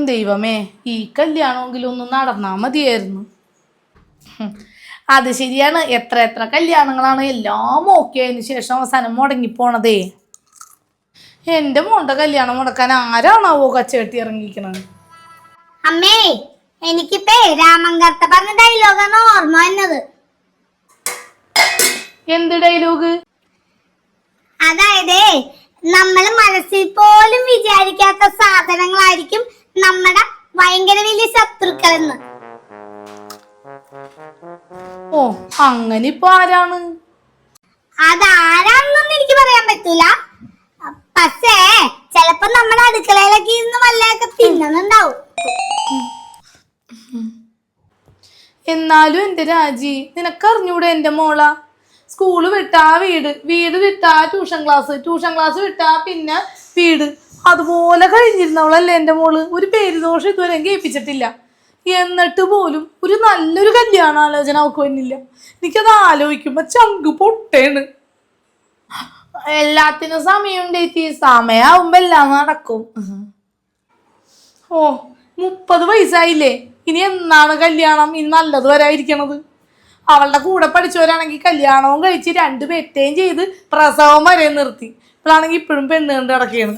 ദൈവമേ, ഈ കല്യാണമെങ്കിലും ഒന്ന് നടന്നാ മതിയായിരുന്നു. അത് ശരിയാണ്, എത്ര എത്ര കല്യാണങ്ങളാണ് എല്ലാം ഓക്കെ ആയതിനു ശേഷം അവസാനം മുടങ്ങിപ്പോണതേ. എൻ്റെ മോളുടെ കല്യാണം മുടക്കാൻ ആരാണാവോ കച്ചകെട്ടി ഇറങ്ങിയിരിക്കണത്? അമ്മേ, എനിക്കിപ്പേ രാമങ്കർത്ത പറഞ്ഞ ഡയലോഗാണ് ഓർമ്മ വന്നത്. എന്ത് ഡയലോഗ്? അതായത്, നമ്മൾ മനസ്സിൽ പോലും വിചാരിക്കാത്ത സാധനങ്ങളായിരിക്കും നമ്മുടെ ഭയങ്കര വലിയ ശത്രുക്കളെന്ന്. ഓ, അങ്ങനെ ഇപ്പൊ ആരാണ്? അതാരാണെന്നൊന്നും എനിക്ക് പറയാൻ പറ്റൂല. പക്ഷേ ചിലപ്പോ നമ്മുടെ അടുക്കളയിലൊക്കെ ഇരുന്ന് വല്ലതൊക്കെ തിന്നുന്നുണ്ടാവും. എന്നാലും എൻ്റെ രാജി, നിനക്കറിഞ്ഞൂടെ എൻ്റെ മോള? സ്കൂള് വിട്ടാ വീട്, വീട് വിട്ടാ ട്യൂഷൻ ക്ലാസ് വിട്ടാ പിന്നെ വീട്, അതുപോലെ കഴിഞ്ഞിരുന്നവളല്ലേ എൻ്റെ മോള്. ഒരു പേരുദോഷം ഇതുവരെ കേൾപ്പിച്ചിട്ടില്ല. എന്നിട്ട് പോലും ഒരു നല്ലൊരു കല്യാണാലോചന അവൾക്ക് വന്നില്ല. എനിക്കത് ആലോചിക്കുമ്പോ ചങ്ക് പൊട്ടേണ്. എല്ലാത്തിനും സമയമുണ്ടേച്ചി, സമയാവുമ്പോ എല്ലാം നടക്കും. ഓ, 30 വയസ്സായില്ലേ, ഇനി എന്നാണ് കല്യാണം? ഇനി നല്ലത് വരാതിരിക്കണത്. അവളുടെ കൂടെ പഠിച്ചവരാണെങ്കിൽ കല്യാണവും കഴിച്ച് 2 പെറ്റേം ചെയ്ത് പ്രസവം വരെ നിർത്തി. ഇപ്പോഴാണെങ്കിൽ ഇപ്പോഴും പെണ്ണ് കണ്ട് കിടക്കുകയാണ്.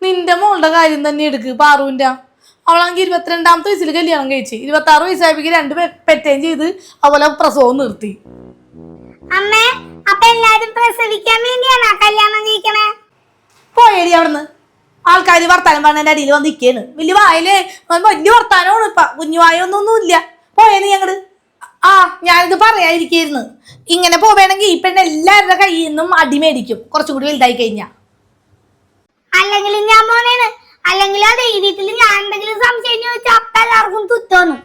നിന്റെ മോളുടെ കാര്യം തന്നെ എടുക്ക്, പാറുവിൻ്റെ. അവളാണെങ്കിൽ 22ാമത്തെ വയസ്സിൽ കല്യാണം കഴിച്ച് 26 വയസ്സായപ്പോ 2 പെറ്റേം ചെയ്ത് അതുപോലെ പ്രസവവും നിർത്തി. അമ്മേ, അപ്പൊ എല്ലാരും പ്രസവിക്കാൻ വേണ്ടിയാണോ കല്യാണം കഴിക്കണേ? പോയേടി അവിടുന്ന്. ആൾക്കാർ വർത്താനം പറഞ്ഞതിന്റെ അടിയിൽ വന്ന് നിൽക്കേണ്. വലിയ വായില് വലിയ വർത്താനമാണ്. ഇപ്പൊ കുഞ്ഞുവായൊന്നും ഇല്ല. പോയേ നീ അങ്ങട്. ആ, ഞാനിത് പറയാതിരിക്കായിരുന്നു. ഇങ്ങനെ പോവേണമെങ്കിൽ ഈ പെണ്ണ് എല്ലാവരുടെ കയ്യിൽ നിന്നും അടിമേടിക്കും കുറച്ചും കൂടി വലുതായി കഴിഞ്ഞാ. അല്ലെങ്കിൽ ഞാൻ പോണേണ്. അല്ലെങ്കിൽ അതെ, ഈ വീട്ടിൽ ഞാൻ എന്തെങ്കിലും സംശയം ചോദിച്ചാൽ അപ്പ എല്ലാവർക്കും തുത്തോന്നു.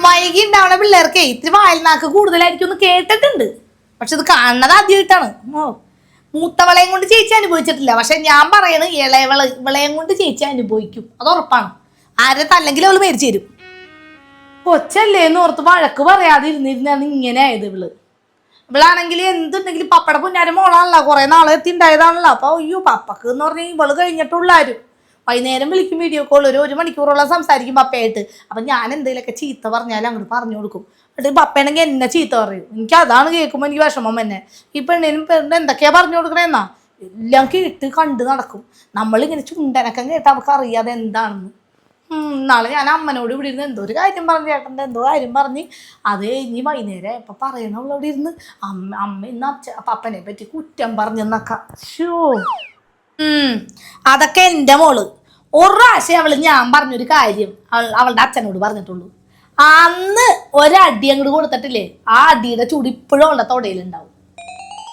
വൈകി ഉണ്ടാവണ പിള്ളേർക്കേ ഇത്തിരി വായൽനാക്ക് കൂടുതലായിരിക്കും എന്ന് കേട്ടിട്ടുണ്ട്. പക്ഷെ ഇത് കാണുന്നത് ആദ്യമായിട്ടാണ്. മൂത്തവളയും കൊണ്ട് ചേച്ചി അനുഭവിച്ചിട്ടില്ല. പക്ഷെ ഞാൻ പറയണ്, ഇവളെയും കൊണ്ട് ചേച്ചി അനുഭവിക്കും, അത് ഉറപ്പാണ്. ആരെ തല്ലെങ്കിൽ അവള് മേടിച്ചു തരും. കൊച്ചല്ലേന്ന് ഓർത്ത് വഴക്ക് പറയാതെ ഇരുന്നിരുന്നാണ് ഇങ്ങനെ ആയത്. ഇവളാണെങ്കിൽ എന്തുണ്ടെങ്കിലും പപ്പട പുന്നാരും മോളാണല്ലോ, കുറെ നാളെ എത്തിണ്ടായതാണല്ലോ. അപ്പൊ അയ്യോ, പപ്പക്ക് എന്ന് പറഞ്ഞാൽ ഇവള് കഴിഞ്ഞിട്ടുള്ളാരും വൈകുന്നേരം വിളിക്കും, വീഡിയോ കോൾ ഒരു മണിക്കൂറോളം സംസാരിക്കും പപ്പയായിട്ട്. അപ്പം ഞാൻ എന്തെങ്കിലുമൊക്കെ ചീത്ത പറഞ്ഞാലും അങ്ങോട്ട് പറഞ്ഞു കൊടുക്കും. എന്നിട്ട് പപ്പയാണെങ്കിൽ എന്നെ ചീത്ത പറയും. എനിക്ക് അതാണ് കേൾക്കുമ്പോൾ എനിക്ക് വിഷമം തന്നെ. ഈ പെണ്ണിനും എന്തൊക്കെയാ പറഞ്ഞു കൊടുക്കണേന്നാ എല്ലാം കേട്ട് കണ്ട് നടക്കും. നമ്മളിങ്ങനെ ചുണ്ടനക്കം കേട്ട് അവർക്ക് അറിയാതെ എന്താണെന്ന്. നാളെ ഞാൻ അമ്മനോട് ഇവിടെ ഇരുന്ന് എന്തോ ഒരു കാര്യം പറഞ്ഞു, ചേട്ടൻ്റെ എന്തോ കാര്യം പറഞ്ഞ് അത് കഴിഞ്ഞ് വൈകുന്നേരം ഇപ്പം പറയണവളവിടെ ഇരുന്ന് അമ്മ ഇന്ന് പപ്പനെ പറ്റി കുറ്റം പറഞ്ഞെന്നൊക്കെ. ഷോ, അതൊക്കെ എൻ്റെ മോള്. ഒരു പ്രാവശ്യം അവള് ഞാൻ പറഞ്ഞൊരു കാര്യം അവളുടെ അച്ഛനോട് പറഞ്ഞിട്ടുള്ളൂ. അന്ന് ഒരടി അങ്ങോട്ട് കൊടുത്തിട്ടില്ലേ, ആ അടിയുടെ ചൂട് ഇപ്പോഴും അവളുടെ തൊടയിലുണ്ടാവും.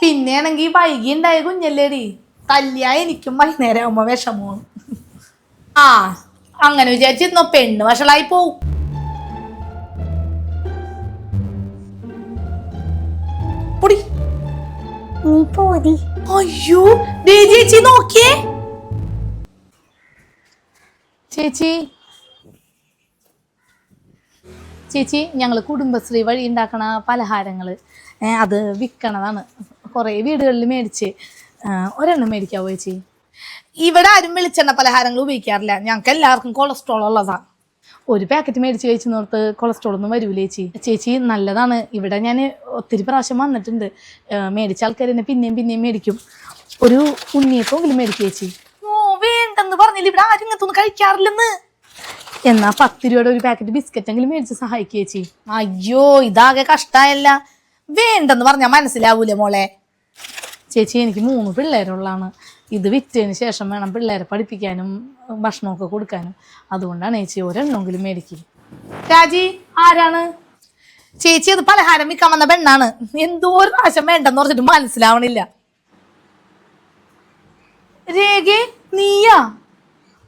പിന്നെയാണെങ്കിൽ വൈകി ഉണ്ടായ കുഞ്ഞല്ലേടി, തല്ലിയാ എനിക്കും വൈകുന്നേരം ആകുമ്പോ വിഷമമാണ്. ആ, അങ്ങനെ വിചാരിച്ചിരുന്നോ പെണ്ണ് വഷളായി പോവും. അയ്യോ ചേച്ചി നോക്കിയേ. ചേച്ചി ഞങ്ങൾ കുടുംബശ്രീ വഴി ഉണ്ടാക്കണ പലഹാരങ്ങൾ അത് വിൽക്കണതാണ്. കുറേ വീടുകളിൽ മേടിച്ച് ഒരെണ്ണം മേടിക്കാവോ ചേച്ചി? ഇവിടെ ആരും വെളിച്ചെണ്ണ പലഹാരങ്ങൾ ഉപയോഗിക്കാറില്ല. ഞങ്ങൾക്ക് എല്ലാവർക്കും കൊളസ്ട്രോൾ ഉള്ളതാണ്. ഒരു പാക്കറ്റ് മേടിച്ച് കഴിച്ചെന്നോർത്ത് കൊളസ്ട്രോൾ ഒന്നും വരൂല ചേച്ചി. നല്ലതാണ്. ഇവിടെ ഞാൻ ഒത്തിരി പ്രാവശ്യം വന്നിട്ടുണ്ട്. മേടിച്ച ആൾക്കാർ തന്നെ പിന്നെയും മേടിക്കും. ഒരു ഉണ്ണിയപ്പെങ്കിലും മേടിക്കും ചേച്ചി. ഓ, വേണ്ടെന്ന് പറഞ്ഞില്ല, ഇവിടെ ആരും ഇങ്ങനത്തൊന്നും കഴിക്കാറില്ലെന്ന്. എന്നാ 10 രൂപയുടെ ഒരു പാക്കറ്റ് ബിസ്ക്കറ്റ് എങ്കിലും മേടിച്ച് സഹായിക്കുക ചേച്ചി. അയ്യോ, ഇതാകെ കഷ്ടമായല്ല. വേണ്ടെന്ന് പറഞ്ഞാൽ മനസ്സിലാവൂലേ മോളെ? ചേച്ചി, എനിക്ക് 3 പിള്ളേരുള്ളതാണ്. ഇത് വിറ്റതിന് ശേഷം വേണം പിള്ളേരെ പഠിപ്പിക്കാനും ഭക്ഷണമൊക്കെ കൊടുക്കാനും. അതുകൊണ്ടാണ് ചേച്ചി ഒരെണ്ണമെങ്കിലും മേടിക്കുക. രാജി ആരാണ്? ചേച്ചി, അത് പലഹാരം വിൽക്കാൻ വന്ന പെണ്ണാണ്. എന്തോ ഒരു പ്രാവശ്യം വേണ്ടെന്ന് പറഞ്ഞിട്ട് മനസ്സിലാവണില്ല. രേഖ, നീയാ?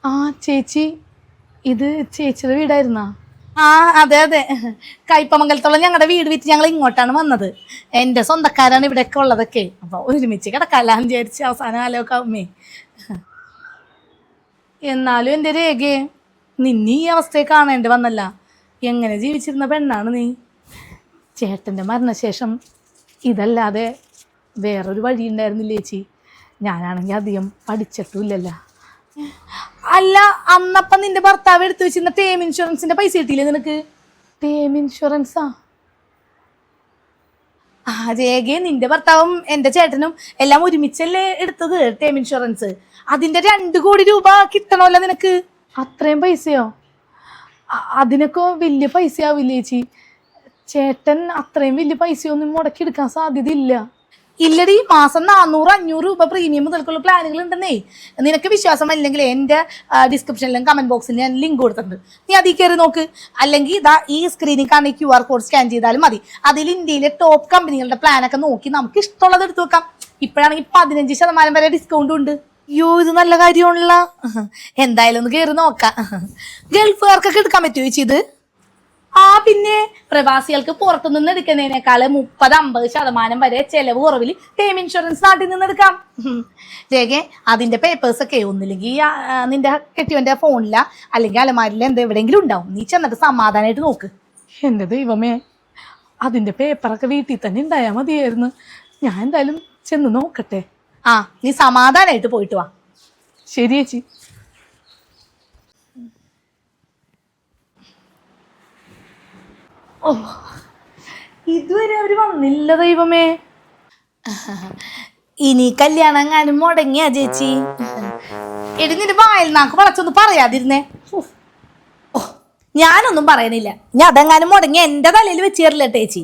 ആ ചേച്ചി, ഇത് ചേച്ചിയുടെ വീടായിരുന്നാ? ആ, അതെ. കയ്പമംഗലത്തോളം ഞങ്ങളുടെ വീട് വിറ്റ് ഞങ്ങൾ ഇങ്ങോട്ടാണ് വന്നത്. എൻ്റെ സ്വന്തക്കാരാണ് ഇവിടെയൊക്കെ ഉള്ളതൊക്കെ. അപ്പോൾ ഒരുമിച്ച് കിടക്കാമെന്ന് വിചാരിച്ച് അവസാന കാലമൊക്കെ ആവുമേ. എന്നാലും എൻ്റെ രേഖയെ, നിന്നെ ഈ അവസ്ഥയെ കാണേണ്ടി വന്നല്ല. എങ്ങനെ ജീവിച്ചിരുന്ന പെണ്ണാണ് നീ. ചേട്ടൻ്റെ മരണശേഷം ഇതല്ലാതെ വേറൊരു വഴി ഉണ്ടായിരുന്നില്ല ചേച്ചി. ഞാനാണെങ്കിൽ അധികം പഠിച്ചിട്ടുമില്ലല്ലോ. അല്ല, അന്നപ്പം നിന്റെ ഭർത്താവ് എടുത്തു വെച്ചിരുന്ന ടേം ഇൻഷുറൻസിന്റെ പൈസ കിട്ടിയില്ലേ നിനക്ക്? ടേം ഇൻഷുറൻസാ? ആ രേഖയെ, നിന്റെ ഭർത്താവും എന്റെ ചേട്ടനും എല്ലാം ഒരുമിച്ചല്ലേ എടുത്തത് ടേം ഇൻഷുറൻസ്. അതിന്റെ 2 കോടി രൂപ കിട്ടണമല്ലോ നിനക്ക്. അത്രയും പൈസയോ? അതിനൊക്കെ വലിയ പൈസയാവില്ലേ ചേച്ചി? ചേട്ടൻ അത്രയും വലിയ പൈസയൊന്നും മുടക്കിയെടുക്കാൻ സാധ്യതയില്ല. ഇല്ലടി, മാസം 400-500 രൂപ പ്രീമിയം മുതൽക്കുള്ള പ്ലാനുകൾ ഉണ്ടെന്നേ. നിനക്ക് വിശ്വാസമല്ലെങ്കിൽ എൻ്റെ ഡിസ്ക്രിപ്ഷനിലും കമന്റ് ബോക്സിൽ ഞാൻ ലിങ്ക് കൊടുത്തിട്ടുണ്ട്, നീ അതിൽ കയറി നോക്ക്. അല്ലെങ്കിൽ ഇതാ ഈ സ്ക്രീനിൽ കാണുന്ന QR കോഡ് സ്കാൻ ചെയ്താലും മതി. അതിൽ ഇന്ത്യയിലെ ടോപ്പ് കമ്പനികളുടെ പ്ലാനൊക്കെ നോക്കി നമുക്ക് ഇഷ്ടമുള്ളത് എടുത്തു വെക്കാം. ഇപ്പോഴാണെങ്കിൽ 15% വരെ ഡിസ്കൗണ്ടും ഉണ്ട്. അയ്യോ, ഇത് നല്ല കാര്യമാണല്ലോ. എന്തായാലും ഒന്ന് കയറി നോക്കാം. ഗൾഫുകാർക്കൊക്കെ എടുക്കാൻ പറ്റുമോ ചേച്ചി ഇത്? ആ പിന്നെ, പ്രവാസികൾക്ക് പുറത്തുനിന്ന് എടുക്കുന്നതിനേക്കാൾ 30-50% വരെ ചെലവ് കുറവിൽ ടേം ഇൻഷുറൻസ് നാട്ടിൽ നിന്ന് എടുക്കാം. രേഖ, അതിന്റെ പേപ്പേഴ്സ് ഒക്കെ ഒന്നില്ലെങ്കിൽ നിന്റെ കെട്ടിയവന്റെ ഫോണില അല്ലെങ്കിൽ അലമാരില എവിടെയെങ്കിലും ഉണ്ടാവും. നീ ചെന്നിട്ട് സമാധാനമായിട്ട് നോക്ക്. എന്റെ ദൈവമേ, അതിന്റെ പേപ്പറൊക്കെ വീട്ടിൽ തന്നെ ഉണ്ടായാൽ മതിയായിരുന്നു. ഞാൻ എന്തായാലും ചെന്ന് നോക്കട്ടെ. ആ, നീ സമാധാനമായിട്ട് പോയിട്ട് വാ. ശരി ചേച്ചി. ഓ, ഇതുവരെ അവര് വന്നില്ല ദൈവമേ. ഇനി കല്യാണം എങ്ങാനും മുടങ്ങിയാ ചേച്ചി? എടി, നിന്റെ വായിൽ നാക്ക് വളച്ചൊന്നും പറയാതിരുന്നേ. ഓ, ഞാനൊന്നും പറയണില്ല. ഇനി അതെങ്ങാനും മുടങ്ങി എന്റെ തലയിൽ വെച്ച് കയറില്ല ചേച്ചി.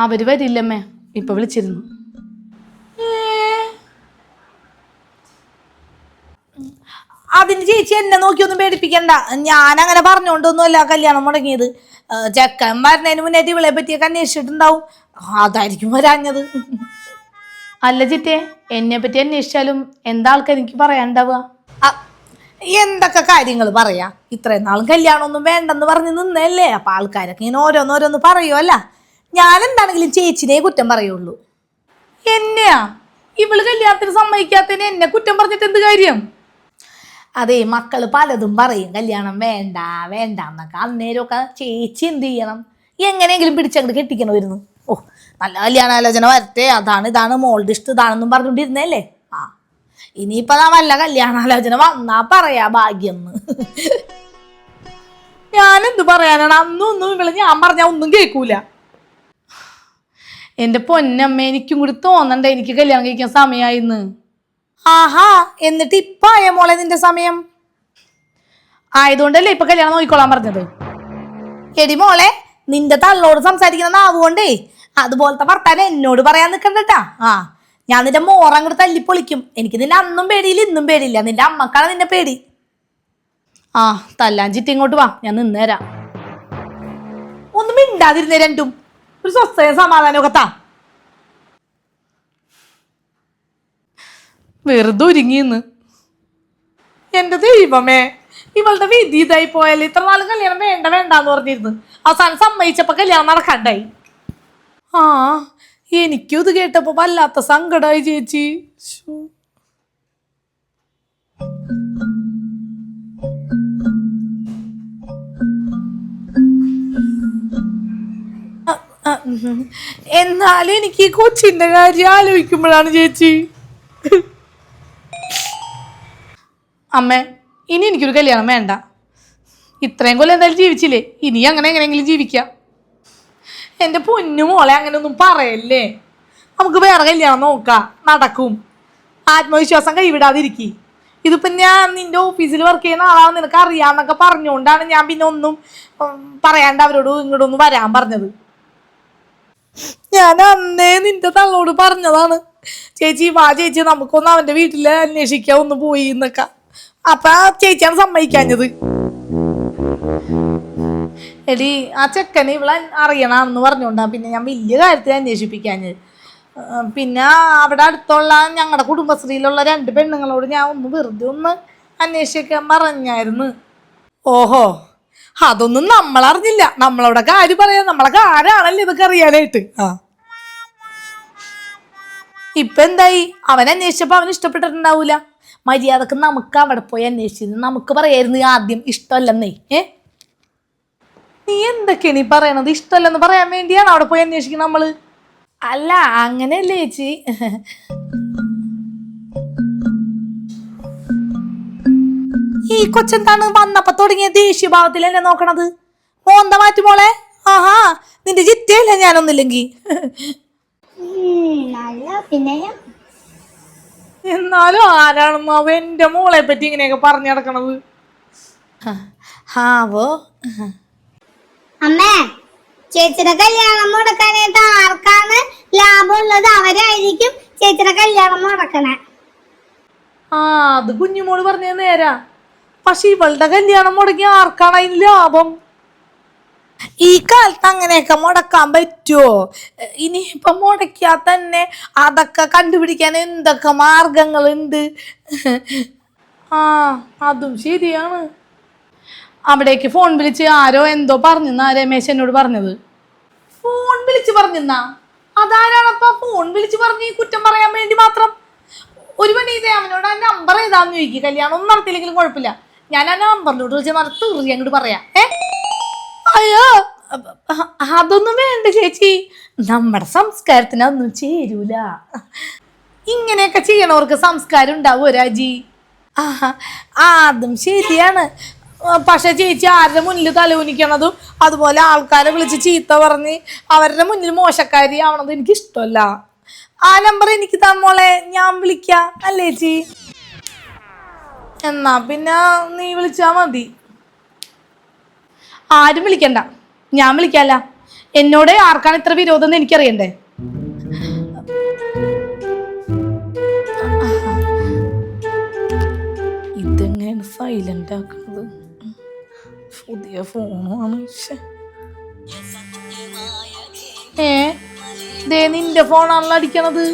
അവര് വരില്ലമ്മേ, ഇപ്പൊ വിളിച്ചിരുന്നു. അതിന് ചേച്ചി എന്നെ നോക്കിയൊന്നും പേടിപ്പിക്കണ്ട. ഞാൻ അങ്ങനെ പറഞ്ഞോണ്ടൊന്നുമല്ല കല്യാണം മുടങ്ങിയത്. ചെക്കൻ വരുന്നതിന് മുന്നേറ്റ് ഇവളെ പറ്റിയൊക്കെ അന്വേഷിച്ചിട്ടുണ്ടാവും, അതായിരിക്കും വരാഞ്ഞത്. അല്ല ചിറ്റേ, എന്നെ പറ്റി അന്വേഷിച്ചാലും എന്താ ആൾക്കാർ എനിക്ക് പറയാനുണ്ടാവുക? എന്തൊക്കെ കാര്യങ്ങൾ പറയാ? ഇത്രയും നാളും കല്യാണമൊന്നും വേണ്ടെന്ന് പറഞ്ഞ് നിന്നല്ലേ. അപ്പൊ ആൾക്കാരൊക്കെ ഇങ്ങനെ ഓരോന്നോരോന്ന് പറയുമല്ല. ഞാൻ എന്താണെങ്കിലും ചേച്ചിനെ കുറ്റം പറയുള്ളൂ. എന്നെയാ? ഇവള് കല്യാണത്തിന് സമ്മതിക്കാത്തതിന് എന്നെ കുറ്റം പറഞ്ഞിട്ട് എന്ത് കാര്യം? അതെ, മക്കള് പലതും പറയും, കല്യാണം വേണ്ട വേണ്ട എന്നൊക്കെ. അന്നേരമൊക്കെ ചേച്ചി എന്ത് ചെയ്യണം? എങ്ങനെയെങ്കിലും പിടിച്ചങ്ങോട്ട് കെട്ടിക്കണമായിരുന്നു. ഓ, നല്ല കല്യാണാലോചന വരട്ടെ, അതാണ് ഇതാണ് മോളുടെ ഇഷ്ടം ഇതാണെന്നും പറഞ്ഞുകൊണ്ടിരുന്നല്ലേ. ആ, ഇനിയിപ്പോ വല്ല കല്യാണാലോചന വന്നാ പറയാ ഭാഗ്യം. ഞാനെന്ത് പറയാനാണ്? അന്നൊന്നും ഇവള് ഞാൻ പറഞ്ഞാ ഒന്നും കേൾക്കൂല. എന്റെ പൊന്നമ്മ, എനിക്കും കൂടി തോന്നണ്ട എനിക്ക് കല്യാണം കഴിക്കാൻ സമയമായിന്ന്. ആഹാ, എന്നിട്ട് ഇപ്പൊ ആയ മോളെ നിന്റെ സമയം? ആയതുകൊണ്ടല്ലേ ഇപ്പൊ കല്യാണം നോക്കിക്കോളാൻ പറഞ്ഞത്. എടി മോളെ, നിന്റെ തള്ളോട് സംസാരിക്കുന്ന നാവുകൊണ്ടേ അതുപോലത്തെ വർത്താനം എന്നോട് പറയാൻ നിൽക്കണ്ടട്ടാ. ആ, ഞാൻ നിന്റെ മോറങ്ങോട്ട് തല്ലിപ്പൊളിക്കും. എനിക്ക് നിന്നെ അന്നും പേടിയില്ല ഇന്നും പേടിയില്ല. നിന്റെ അമ്മക്കാണ് നിന്നെ പേടി. ആ, തല്ലാൻ ചിറ്റി ഇങ്ങോട്ട് വാ, ഞാൻ നിന്നേരാ. ഒന്നും മിണ്ടാതിരുന്നേ രണ്ടും. ഒരു സ്വസ്ഥയ സമാധാനമൊക്കെ താ. വെറുതെ ഒരുങ്ങിന്ന്. എന്റെ ദൈവമേ, ഇവളുടെ വിധി ഇതായി പോയല്ലേ. ഇത്ര നാളും കല്യാണം വേണ്ട വേണ്ടാന്ന് പറഞ്ഞിരുന്നു, അവസാനം സമ്മതിച്ചപ്പോ കല്യാണം നടക്കണ്ടായി. ആ, എനിക്കും ഇത് കേട്ടപ്പോ വല്ലാത്ത സങ്കടമായി ചേച്ചി. എന്നാലും എനിക്ക് ഈ കൊച്ചിന്റെ കാര്യം ആലോചിക്കുമ്പോഴാണ് ചേച്ചി. അമ്മേ, ഇനി എനിക്കൊരു കല്യാണം വേണ്ട. ഇത്രയും കൊല്ലം എന്തായാലും ജീവിച്ചില്ലേ, ഇനി അങ്ങനെ എങ്ങനെയെങ്കിലും ജീവിക്കാം. എൻ്റെ പൊന്നു മോളെ, അങ്ങനെയൊന്നും പറയല്ലേ. നമുക്ക് വേറെ കല്യാണം നോക്കാം, നടക്കും. ആത്മവിശ്വാസം കൈവിടാതിരിക്കും. ഇതിപ്പം ഞാൻ നിന്റെ ഓഫീസിൽ വർക്ക് ചെയ്യുന്ന ആളാണെന്ന് നിനക്ക് അറിയാമെന്നൊക്കെ പറഞ്ഞുകൊണ്ടാണ് ഞാൻ പിന്നെ ഒന്നും പറയാണ്ട് അവരോട് ഇങ്ങോട്ടൊന്ന് വരാൻ പറഞ്ഞത്. ഞാൻ അന്നേ നിന്റെ തള്ളോട് പറഞ്ഞതാണ്, ചേച്ചി വാ ചേച്ചി നമുക്കൊന്ന് അവൻ്റെ വീട്ടിൽ അന്വേഷിക്കാം ഒന്ന് പോയി എന്നൊക്കെ. അപ്പൊ ആ ചേച്ചിയാണ് സമ്മതിക്കാഞ്ഞത്. എടി, ആ ചെക്കനെ ഇവിടെ അറിയണമെന്ന് പറഞ്ഞോണ്ടാ പിന്നെ ഞാൻ വലിയ കാര്യത്തിൽ അന്വേഷിപ്പിക്കാഞ്ഞത്. പിന്നെ അവിടെ അടുത്തുള്ള ഞങ്ങളുടെ കുടുംബശ്രീയിലുള്ള 2 പെണ്ണുങ്ങളോട് ഞാൻ ഒന്ന് വെറുതെ ഒന്ന് അന്വേഷിക്കാൻ പറഞ്ഞായിരുന്നു. ഓഹോ, അതൊന്നും നമ്മളറിഞ്ഞില്ല. നമ്മളവിടെ കാര്യം പറയാൻ നമ്മളൊക്കെ ആരാണല്ലോ ഇതൊക്കെ അറിയാനായിട്ട്. ആ, ഇപ്പൊ എന്തായി? അവൻ അന്വേഷിച്ചപ്പോ അവന് ഇഷ്ടപ്പെട്ടിട്ടുണ്ടാവൂല. മര്യാദക്ക് നമുക്ക് അവിടെ പോയി അന്വേഷിച്ചിരുന്നു നമുക്ക് പറയായിരുന്നു ആദ്യം ഇഷ്ടമല്ലെന്നേ. നീ എന്തൊക്കെയാണ് ഈ പറയണത്? ഇഷ്ടമല്ലെന്ന് പറയാൻ വേണ്ടിയാണ് അവിടെ പോയി അന്വേഷിക്കണം നമ്മള്. അല്ല, അങ്ങനെയല്ലേ ചേച്ചി. ഈ കൊച്ചെന്താണ് വന്നപ്പോ തുടങ്ങിയ ദേഷ്യഭാവത്തിലല്ലേ നോക്കണത്? മോന്ത മാറ്റി മോളെ. ആഹാ, നിന്റെ ചിറ്റയല്ല ഞാനൊന്നില്ലെങ്കി. നല്ല പിന്നെ എന്നാലും ആരാണെന്നാവോ എന്റെ മോളെ പറ്റി ഇങ്ങനെയൊക്കെ പറഞ്ഞു നടക്കണത്? ഹാവോ. അമ്മേ, ചേച്ചിയുടെ കല്യാണം മുടക്കാനായിട്ട് ആർക്കാണ് ലാഭമുള്ളത് അവരായിരിക്കും ചേച്ചിയുടെ കല്യാണം മുടക്കണേ. ആ, അത് കുഞ്ഞുമോള് പറഞ്ഞത് നേരാ. പക്ഷെ ഇവളുടെ കല്യാണം മുടങ്ങി ആർക്കാണ് അതിന് ലാഭം? ഈ കാലത്ത് അങ്ങനെയൊക്കെ മുടക്കാൻ പറ്റുമോ? ഇനിയിപ്പൊ മുടക്കിയാ തന്നെ അതൊക്കെ കണ്ടുപിടിക്കാൻ എന്തൊക്കെ മാർഗങ്ങളുണ്ട്. ആ, അതും ശരിയാണ്. അവിടേക്ക് ഫോൺ വിളിച്ച് ആരോ എന്തോ പറഞ്ഞെന്നാ രമേശ് എന്നോട് പറഞ്ഞത്. ഫോൺ വിളിച്ച് പറഞ്ഞെന്നാ? അതാരാണപ്പ ഫോൺ വിളിച്ച് പറഞ്ഞ് കുറ്റം പറയാൻ വേണ്ടി മാത്രം? ഒരു പണി ചെയ്തേ, അവനോട് ആ നമ്പർ ഏതാന്ന് ചോദിക്കും. കല്യാണം ഒന്നും നടത്തിയില്ലെങ്കിലും കുഴപ്പമില്ല, ഞാൻ ആ നമ്പറിലോട്ട് വിളിച്ച് നടത്ത് അങ്ങോട്ട് പറയാം. അയ്യോ, അതൊന്നും വേണ്ട ചേച്ചി, നമ്മുടെ സംസ്കാരത്തിന് അതൊന്നും ചേരൂല. ഇങ്ങനെയൊക്കെ ചെയ്യണവർക്ക് സംസ്കാരം ഉണ്ടാവും രാജി. അതും ശരിയാണ്. പക്ഷെ ചേച്ചി ആരുടെ മുന്നിൽ തലകുനിക്കണതും അതുപോലെ ആൾക്കാരെ വിളിച്ച് ചീത്ത പറഞ്ഞ് അവരുടെ മുന്നിൽ മോശക്കാരി ആവണത് എനിക്ക് ഇഷ്ടമല്ല. ആ നമ്പർ എനിക്ക് തന്നോളെ, ഞാൻ വിളിക്കാം അല്ലേ ചേച്ചി? എന്നാ പിന്നെ നീ വിളിച്ചാ മതി. ആരും വിളിക്കണ്ട, ഞാൻ വിളിക്കല്ല. എന്നോട് ആർക്കാണ് ഇത്ര വിരോധം എന്ന് എനിക്കറിയണ്ടേ? ഇതെങ്ങനെയാണ് സൈലന്റ് ആക്കുന്നത്? പുതിയ ഫോണാണ്. ദേ നിന്റെ ഫോണാണല്ലോ അടിക്കണത്.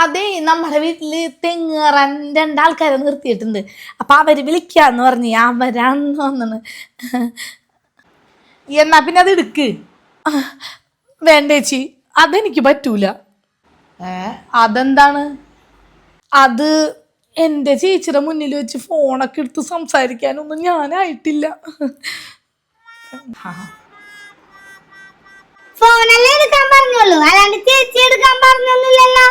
അതെ, നമ്മുടെ വീട്ടില് തെങ്ങ് കയറാൻ രണ്ടാൾക്കാരെ നിർത്തിയിട്ടുണ്ട്. അപ്പൊ അവര് വിളിക്കാന്ന് പറഞ്ഞ് അവരാന്ന് തോന്നണ്. എന്നാ പിന്നെ അത് എടുക്ക്. വേണ്ടേച്ചി, അതെനിക്ക് പറ്റൂല. അതെന്താണ്? അത് എൻ്റെ ചേച്ചിയുടെ മുന്നിൽ വെച്ച് ഫോണൊക്കെ എടുത്ത് സംസാരിക്കാനൊന്നും ഞാനായിട്ടില്ല. ഫോണല്ലേ എടുക്കാൻ പറഞ്ഞോളൂ, അല്ലാണ്ട് ചേച്ചി എടുക്കാൻ പറഞ്ഞൊന്നുമില്ലല്ലോ.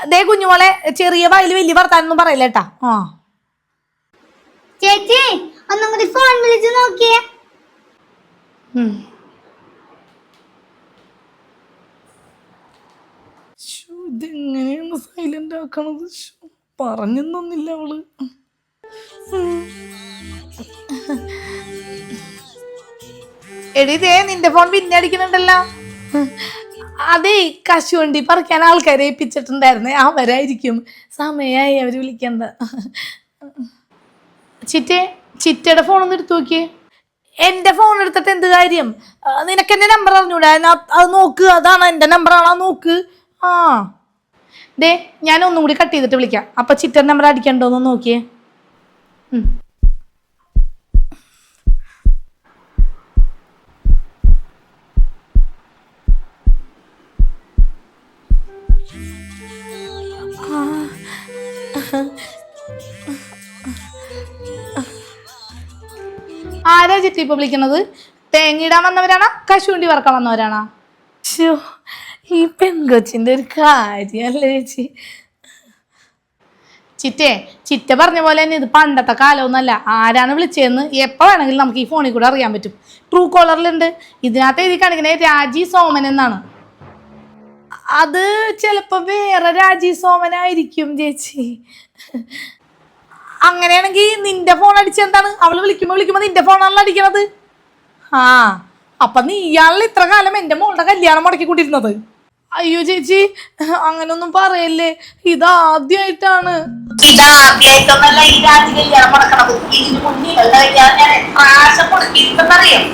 അതേ കുഞ്ഞുമോളെ, ചെറിയ വായില് വലിയ വർത്താനൊന്നും പറയില്ലേട്ടാ. ചേച്ചി ഒന്നും കൂടി ഫോൺ വിളിച്ച് നോക്കിയേ. ഇതെങ്ങനെയാണ് സൈലന്റ് ആക്കണത്? പറഞ്ഞൊന്നില്ല അവള്. എടീതേ, നിന്റെ ഫോൺ പിന്നെ അടിക്കുന്നുണ്ടല്ലോ. അതെ, കശുവണ്ടി പറിക്കാൻ ആൾക്കാരെ ഏൽപ്പിച്ചിട്ടുണ്ടായിരുന്നേ, അവരായിരിക്കും. സമയായി അവര് വിളിക്കണ്ട. ചിറ്റയുടെ ഫോൺ ഒന്ന് എടുത്തു നോക്കിയേ. എന്റെ ഫോൺ എടുത്തിട്ട് എന്ത് കാര്യം? നിനക്ക് എന്റെ നമ്പർ അറിഞ്ഞൂടാ? അത് നോക്ക്, അതാണ് എന്റെ നമ്പറാണോ നോക്ക്. ദേ, ഞാൻ ഒന്നും കൂടി കട്ട് ചെയ്തിട്ട് വിളിക്കാം. അപ്പൊ ചിറ്റയുടെ നമ്പർ അടിക്കണ്ടോന്ന് നോക്കിയേ. ആരാ ചിറ്റി ഇപ്പൊ വിളിക്കണത്? തേങ്ങയിടാൻ വന്നവരാണോ കശുവണ്ടി വറക്കാൻ വന്നവരാണോ? ഈ പെൺകൊച്ചിന്റെ ഒരു കാര്യല്ലേ ചേച്ചി. ചിറ്റ പറഞ്ഞ പോലെ തന്നെ ഇത് പണ്ടത്തെ കാലമൊന്നുമല്ല. ആരാണ് വിളിച്ചതെന്ന് എപ്പോൾ വേണമെങ്കിലും നമുക്ക് ഈ ഫോണിൽ കൂടെ അറിയാൻ പറ്റും. ട്രൂ കോളറിലുണ്ട്. ഇതിനകത്ത് എഴുതി കാണിക്കുന്നത് രാജി സോമൻ എന്നാണ്. അത് ചിലപ്പോ വേറെ രാജി സോമനായിരിക്കും ചേച്ചി. അങ്ങനെയാണെങ്കിൽ നിന്റെ ഫോൺ അടിച്ചെന്താണ്? അവള് വിളിക്കുമ്പോ നിന്റെ ഫോണാണല്ലോ അടിക്കണത്. അപ്പൊ നീ ഇയാളിൽ ഇത്ര കാലം എന്റെ മോളുടെ കല്യാണം മുടക്കി കൂട്ടിയിരുന്നത്? അയ്യോ ചേച്ചി, അങ്ങനൊന്നും പറയല്ലേ. ഇതാദ്യായിട്ടാണ്. ഇതാദ്യായിട്ടൊന്നല്ല ഈ രാജി കല്യാണം മുടക്കണത്. ഇതിന് മുന്നേ കല്യാണം ഞാൻ പ്രാവശ്യം മുടക്കിയിട്ടുണ്ടെന്നറിയാം.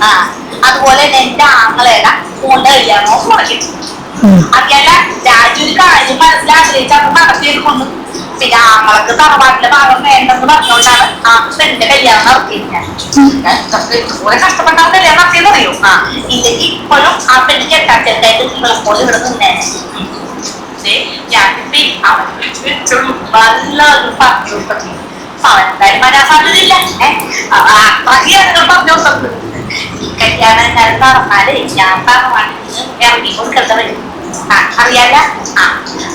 അതുപോലെ തന്നെ എന്റെ ആങ്ങളയുടെ മോളുടെ കല്യാണവും മുടക്കിയിട്ടുണ്ട്. അതല്ല, രാജി ഒരു കാര്യം മനസ്സിലാഗ്രഹിച്ച് അത് നടത്തിയെടുക്കുന്നു. പിന്നെ ആങ്ങൾക്ക് തറവാട്ടിലെ ഭാഗം വേണ്ടെന്ന് പറഞ്ഞുകൊണ്ടാണ് ആ പെണ്ണിന്റെ കല്യാണം നടത്തിയത്. കുറെ കഷ്ടപ്പെട്ടാൽ കല്യാണം നടത്തിയെന്ന് അറിയോ? ഇല്ലെങ്കിൽ ഇപ്പോഴും ആ പെണ്ണ് കെട്ടാച്ചെന്തായിട്ട് നിങ്ങളെപ്പോലെ ഇവിടെ നിന്നേനെ. ഞാനിപ്പോ അവനെ വിളിച്ചു വെച്ചുള്ളൂ. നല്ലൊരു പറഞ്ഞു കൊടുത്തു. അവൻ എന്തായാലും വരാൻ സാധ്യതയില്ല. അത്രയ്ക്ക് പറഞ്ഞു കൊടുത്തത്. ഈ കല്യാണം എന്തായാലും നടന്നാലേ ഞാൻ തറവാട്ടിൽ നിന്ന് ഇറങ്ങി കൊടുക്കേണ്ട വരും. അറിയാല. ആ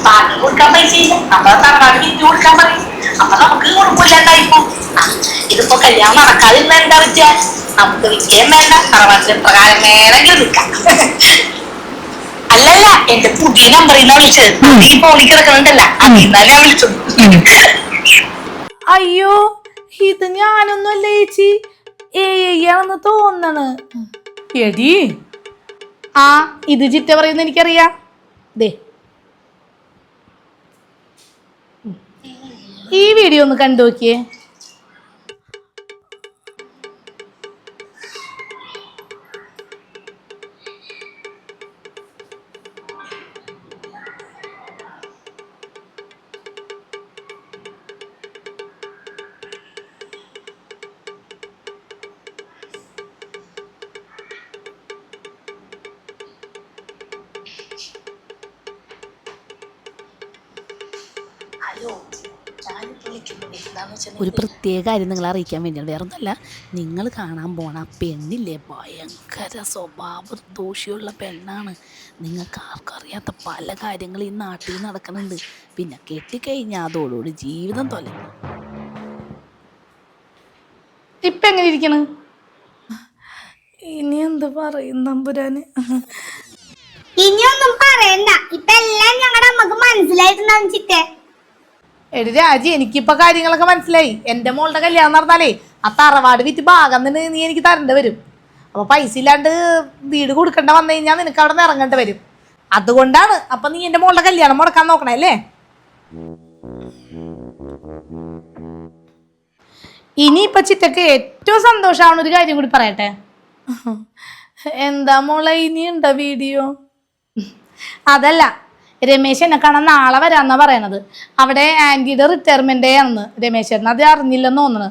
ബാക്കി കൊടുക്കാൻ പൈസ ഇല്ല, നമ്മളെ തറവാട് വിറ്റ് കൊടുക്കാൻ പറയും. അപ്പൊ നമുക്ക് കുഴപ്പമില്ലാണ്ടായിപ്പോ. ഇതിപ്പോ കല്യാണം നടക്കാതിരുന്ന എന്താ വെച്ചാ നമുക്ക് വിജയം വേണ്ട, തറവാട്ടിലെ പ്രകാരം വേണമെങ്കിൽ നിൽക്കാം. അല്ലല്ല, എന്റെ പുതിയ നമ്പറിൽ നിന്നാ വിളിച്ചത്. ഈ ഫോണിൽ കിടക്കുന്നുണ്ടല്ല, അതിൽ ഞാൻ വിളിച്ചു. അയ്യോ, ഇത് ഞാനൊന്നുമല്ല ചേച്ചി, ഏയാണെന്ന് തോന്നണ്. എടി ആ ഇത് ചിറ്റ പറയുന്ന എനിക്കറിയാം. ദേ ഈ വീഡിയോ ഒന്ന് കണ്ടു നോക്കിയേ. ഒരു പ്രത്യേക കാര്യം നിങ്ങളെ അറിയിക്കാൻ വേണ്ടിയാണ്, വേറെ ഒന്നല്ല. നിങ്ങൾ കാണാൻ പോണ ആ പെണ്ണില്ലേ, ഭയങ്കര സ്വഭാവ ദോഷിയുള്ള പെണ്ണാണ്. നിങ്ങൾക്ക് ആർക്കും അറിയാത്ത പല കാര്യങ്ങളും ഈ നാട്ടിൽ നടക്കുന്നുണ്ട്. പിന്നെ കെട്ടിക്കഴിഞ്ഞാൽ അതോടുകൂടി ജീവിതം തൊലയും. ഇപ്പൊ എങ്ങനെ ഇരിക്കണ്? ഇനി എന്ത് പറയും തമ്പുരാന്? ഇനിയൊന്നും പറയണ്ട, ഇപ്പൊ എല്ലാം ഞങ്ങളുടെ അമ്മക്ക് മനസ്സിലായിട്ടുണ്ടാവും ചിറ്റേ. എടി രാജി, എനിക്കിപ്പോ കാര്യങ്ങളൊക്കെ മനസ്സിലായി. എന്റെ മോളുടെ കല്യാണം നടന്നാലേ ആ തറവാട് വിറ്റ് ഭാഗം തന്നെ നീ എനിക്ക് തരേണ്ടി വരും. അപ്പൊ പൈസ ഇല്ലാണ്ട് വീട് കൊടുക്കണ്ട വന്നു കഴിഞ്ഞാൽ നിനക്ക് അവിടെ നിന്ന് ഇറങ്ങേണ്ടി വരും. അതുകൊണ്ടാണ് അപ്പൊ നീ എന്റെ മോളുടെ കല്യാണം മുടക്കാൻ നോക്കണേ അല്ലേ? ഇനിയിപ്പൊ ചിറ്റക്ക് ഏറ്റവും സന്തോഷമാവുന്ന ഒരു കാര്യം കൂടി പറയട്ടെ. എന്താ മോളെ, ഇനിയുണ്ടോ വീഡിയോ? അതല്ല, രമേശ് എന്നെ കാണാൻ നാളെ വരാന്നാ പറയണത്. അവിടെ ആന്റിയുടെ റിട്ടയർമെന്റ് ഡേ ആണെന്ന്. രമേശേട്ടൻ അത് അറിഞ്ഞില്ലെന്ന് തോന്നുന്നു.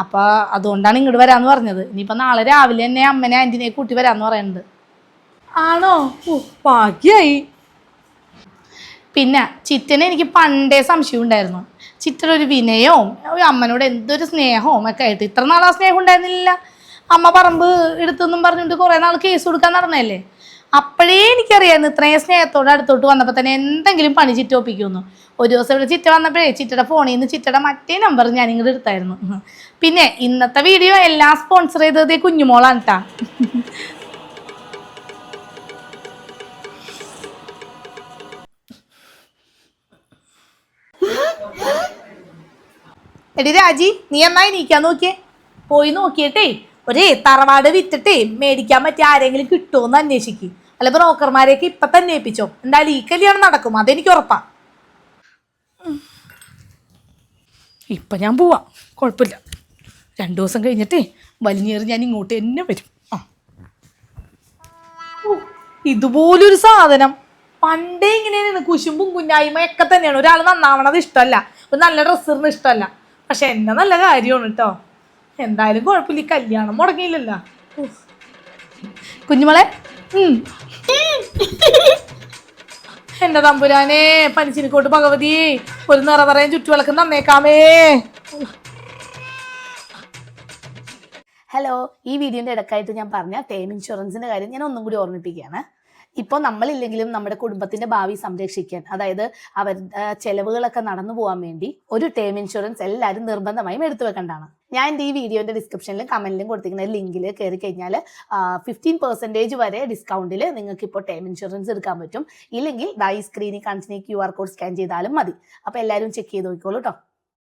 അപ്പൊ അതുകൊണ്ടാണ് ഇങ്ങോട്ട് വരാന്ന് പറഞ്ഞത്. ഇനിയിപ്പോ നാളെ രാവിലെ തന്നെ അമ്മനെ ആന്റിനെ കൂട്ടി വരാന്ന് പറയുന്നുണ്ട്. ആണോ? ഭാഗ്യായി. പിന്നെ ചിറ്റനെ എനിക്ക് പണ്ടേ സംശയം ഉണ്ടായിരുന്നു. ചിറ്റയുടെ ഒരു വിനയവും അമ്മനോട് എന്തൊരു സ്നേഹവും ഒക്കെ ആയിട്ട്. ഇത്ര നാളാ സ്നേഹം ഉണ്ടായിരുന്നില്ല. അമ്മ പറമ്പ് എടുത്തെന്നും പറഞ്ഞിട്ട് കുറെ നാൾ കേസ് കൊടുക്കാൻ നടന്നല്ലേ. അപ്പോഴേ എനിക്കറിയായിരുന്നു ഇത്രയും സ്നേഹത്തോടെ അടുത്തോട്ട് വന്നപ്പോൾ തന്നെ എന്തെങ്കിലും പണി ചിറ്റ ഒപ്പിക്കുമെന്നു. ഒരു ദിവസം ഇവിടെ ചിറ്റ വന്നപ്പോഴേ ചിറ്റയുടെ ഫോണിൽ നിന്ന് ചിറ്റയുടെ മറ്റേ നമ്പർ ഞാൻ ഇങ്ങോട്ട് എടുത്തായിരുന്നു. പിന്നെ ഇന്നത്തെ വീഡിയോ എല്ലാം സ്പോൺസർ ചെയ്തത് കുഞ്ഞുമോളാണ് കേട്ടാ. എടി രാജി, നീ എന്നായി നീക്കാൻ നോക്കിയേ. പോയി നോക്കിയിട്ടേ ഒരേ തറവാട് വിറ്റിട്ടേ മേടിക്കാൻ പറ്റിയ ആരെങ്കിലും കിട്ടുമോന്ന് അന്വേഷിക്കും. അല്ല ബ്രോക്കർമാരെയൊക്കെ ഇപ്പൊ തന്നെ ഏൽപ്പിച്ചോ. എന്തായാലും ഈ കല്യാണം നടക്കും, അതെനിക്ക് ഉറപ്പാ. ഇപ്പൊ ഞാൻ പോവാം, കുഴപ്പമില്ല. 2 ദിവസം കഴിഞ്ഞിട്ടേ വലിഞ്ഞേറി ഞാൻ ഇങ്ങോട്ട് തന്നെ വരും. ഇതുപോലൊരു സാധനം പണ്ടേ ഇങ്ങനെയാണ്. കുശുമ്പും കുഞ്ഞായ്മയൊക്കെ തന്നെയാണ്. ഒരാൾ നന്നാവണത് ഇഷ്ടമല്ല, ഒരു നല്ല ഡ്രസ്സറിന് ഇഷ്ടമല്ല. പക്ഷെ എന്നെ നല്ല കാര്യമാണ് കേട്ടോ. എന്തായാലും കുഴപ്പമില്ല, ഈ കല്യാണം മുടങ്ങിയില്ലല്ലോ. കുഞ്ഞുമോളെ, എന്റെ തമ്പുരാനെ, പനിച്ചിരിക്കോട്ട് ഭഗവതി, ഒരു നിറ പറയാൻ ചുറ്റുവിളക്ക് തന്നേക്കാമേ. ഹലോ, ഈ വീഡിയോൻ്റെ ഇടക്കായിട്ട് ഞാൻ പറഞ്ഞ ടേം ഇൻഷുറൻസിൻ്റെ കാര്യം ഞാൻ ഒന്നും കൂടി ഓർമ്മിപ്പിക്കുകയാണ്. ഇപ്പോൾ നമ്മളില്ലെങ്കിലും നമ്മുടെ കുടുംബത്തിൻ്റെ ഭാവി സംരക്ഷിക്കാൻ, അതായത് അവരുടെ ചെലവുകളൊക്കെ നടന്നു പോകാൻ വേണ്ടി ഒരു ടേം ഇൻഷുറൻസ് എല്ലാവരും നിർബന്ധമായും എടുത്തു വെക്കേണ്ടതാണ്. ഞാൻ എൻ്റെ ഈ വീഡിയോൻ്റെ ഡിസ്ക്രിപ്ഷനിലും കമൻറ്റിലും കൊടുത്തിരിക്കുന്ന ലിങ്കിൽ കയറി കഴിഞ്ഞാൽ 15% വരെ ഡിസ്കൗണ്ടിൽ നിങ്ങൾക്ക് ഇപ്പോൾ ടേം ഇൻഷുറൻസ് എടുക്കാൻ പറ്റും. ഇല്ലെങ്കിൽ ഈ സ്ക്രീനിൽ കാണിച്ചിട്ട് QR കോഡ് സ്കാൻ ചെയ്താലും മതി. അപ്പോൾ എല്ലാവരും ചെക്ക് ചെയ്ത് നോക്കിക്കോളൂ കേട്ടോ.